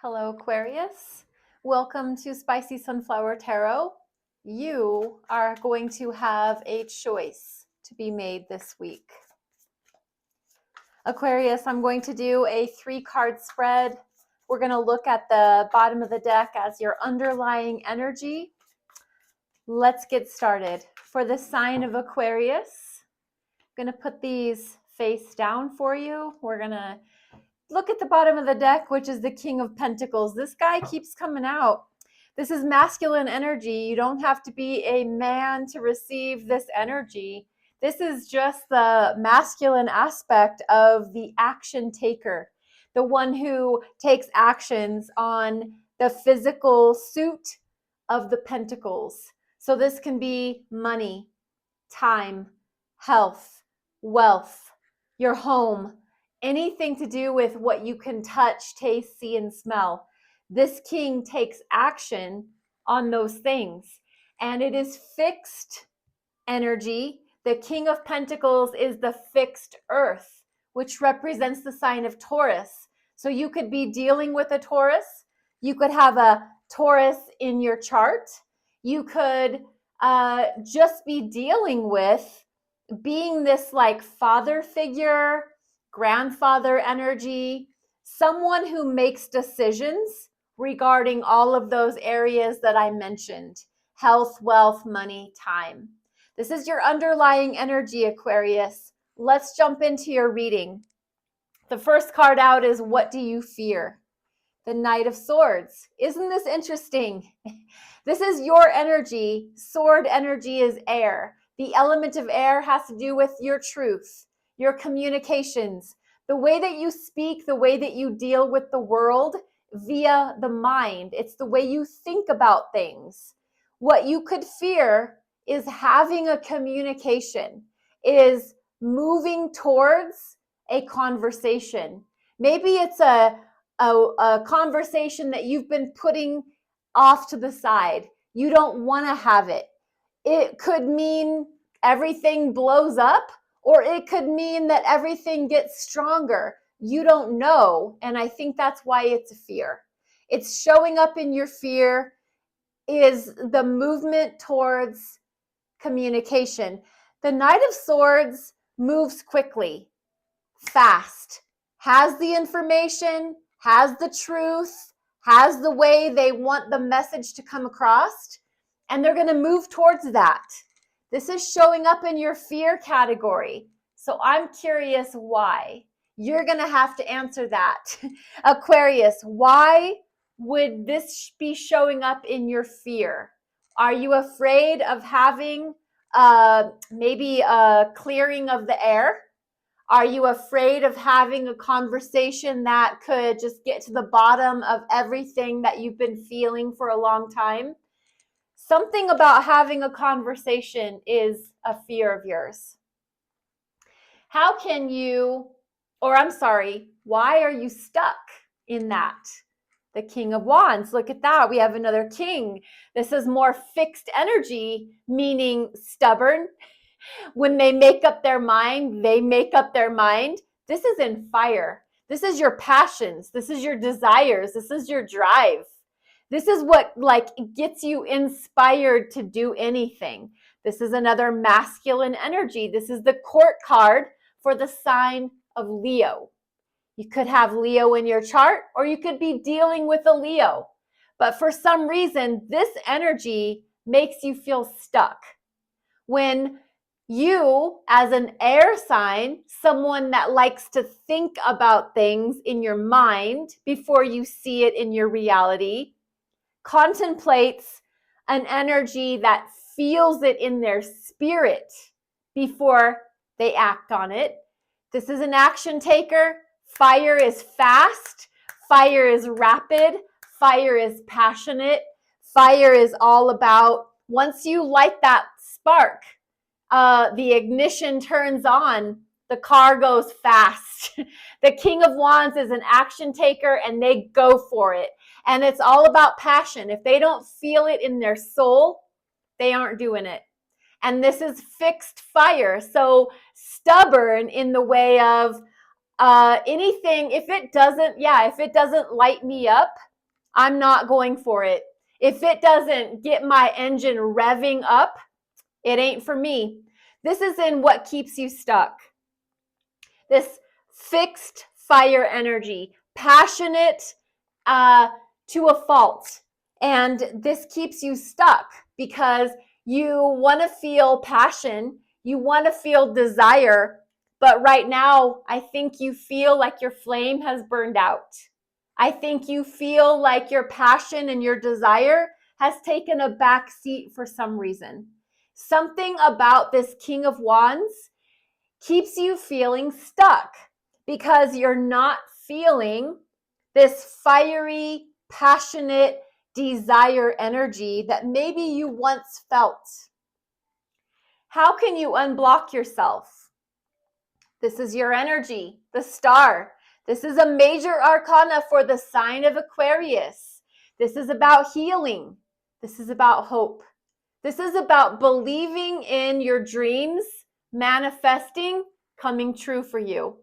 Hello, Aquarius. Welcome to Spicy Sunflower Tarot. You are going to have a choice to be made this week. Aquarius, I'm going to do a 3-card spread. We're going to look at the bottom of the deck as your underlying energy. Let's get started. For the sign of Aquarius, I'm going to put these face down for you. We're going to look at the bottom of the deck, which is the King of Pentacles. This guy keeps coming out. This is masculine energy. You don't have to be a man to receive this energy. This is just the masculine aspect of the action taker, the one who takes actions on the physical suit of the pentacles. So this can be money, time, health, wealth, your home, anything to do with what you can touch, taste, see, and smell. This king takes action on those things, and it is fixed energy. The King of Pentacles is the fixed earth, which represents the sign of Taurus. So you could be dealing with a Taurus. You could have a Taurus in your chart. You could just be dealing with being this like father figure, grandfather energy, someone who makes decisions regarding all of those areas that I mentioned: health, wealth, money, time. This is your underlying energy, Aquarius. Let's jump into your reading. The first card out is, what do you fear? The Knight of Swords. Isn't this interesting? This is your energy. Sword energy is air. The element of air has to do with your truth, your communications, the way that you speak, the way that you deal with the world via the mind. It's the way you think about things. What you could fear is having a communication, is moving towards a conversation. Maybe it's a conversation that you've been putting off to the side. You don't want to have it. It could mean everything blows up, or it could mean that everything gets stronger. You don't know, and I think that's why it's a fear. It's showing up in your fear is the movement towards communication. The Knight of Swords moves quickly, fast, has the information, has the truth, has the way they want the message to come across, and they're going to move towards that. This is showing up in your fear category. So I'm curious why. You're going to have to answer that. Aquarius, why would this be showing up in your fear? Are you afraid of having maybe a clearing of the air? Are you afraid of having a conversation that could just get to the bottom of everything that you've been feeling for a long time? Something about having a conversation is a fear of yours. How can you, or I'm sorry, why are you stuck in that? The King of Wands, look at that. We have another king. This is more fixed energy, meaning stubborn. When they make up their mind, they make up their mind. This is in fire. This is your passions. This is your desires. This is your drive. This is what gets you inspired to do anything. This is another masculine energy. This is the Court card for the sign of Leo. You could have Leo in your chart, or you could be dealing with a Leo. But for some reason, this energy makes you feel stuck. When you, as an air sign, someone that likes to think about things in your mind before you see it in your reality, contemplates an energy that feels it in their spirit before they act on it. This is an action taker. Fire is fast. Fire is rapid. Fire is passionate. Fire is all about, once you light that spark, the ignition turns on, the car goes fast. The King of Wands is an action taker, and they go for it. And it's all about passion. If they don't feel it in their soul, they aren't doing it. And this is fixed fire. So stubborn in the way of anything, if it doesn't light me up, I'm not going for it. If it doesn't get my engine revving up, it ain't for me. This is in what keeps you stuck. This fixed fire energy, passionate to a fault. And this keeps you stuck because you want to feel passion, you want to feel desire, but right now, I think you feel like your flame has burned out. I think you feel like your passion and your desire has taken a back seat for some reason. Something about this King of Wands keeps you feeling stuck because you're not feeling this fiery, passionate desire energy that maybe you once felt. How can you unblock yourself? This is your energy, the star. This is a major arcana for the sign of Aquarius. This is about healing. This is about hope. This is about believing in your dreams, manifesting, coming true for you.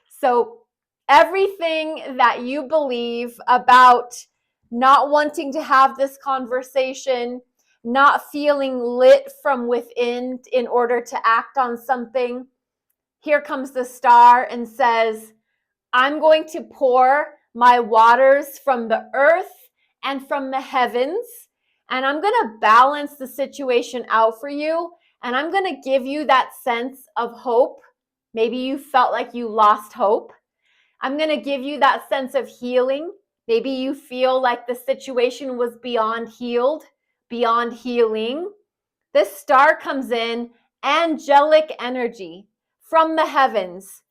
So everything that you believe about not wanting to have this conversation, not feeling lit from within in order to act on something, here comes the star and says, I'm going to pour my waters from the earth and from the heavens, and I'm going to balance the situation out for you, and I'm going to give you that sense of hope. Maybe you felt like you lost hope. I'm going to give you that sense of healing. Maybe you feel like the situation was beyond healed, beyond healing. This star comes in, angelic energy from the heavens,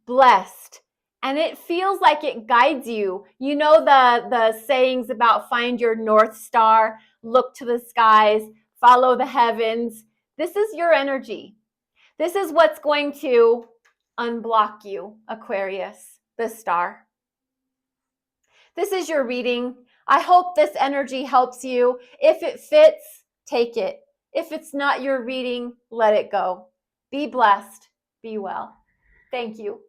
blessed. And it feels like it guides you. You know the sayings about find your North Star, look to the skies, follow the heavens. This is your energy. This is what's going to unblock you, Aquarius, the star. This is your reading. I hope this energy helps you. If it fits, take it. If it's not your reading, let it go. Be blessed. Be well. Thank you.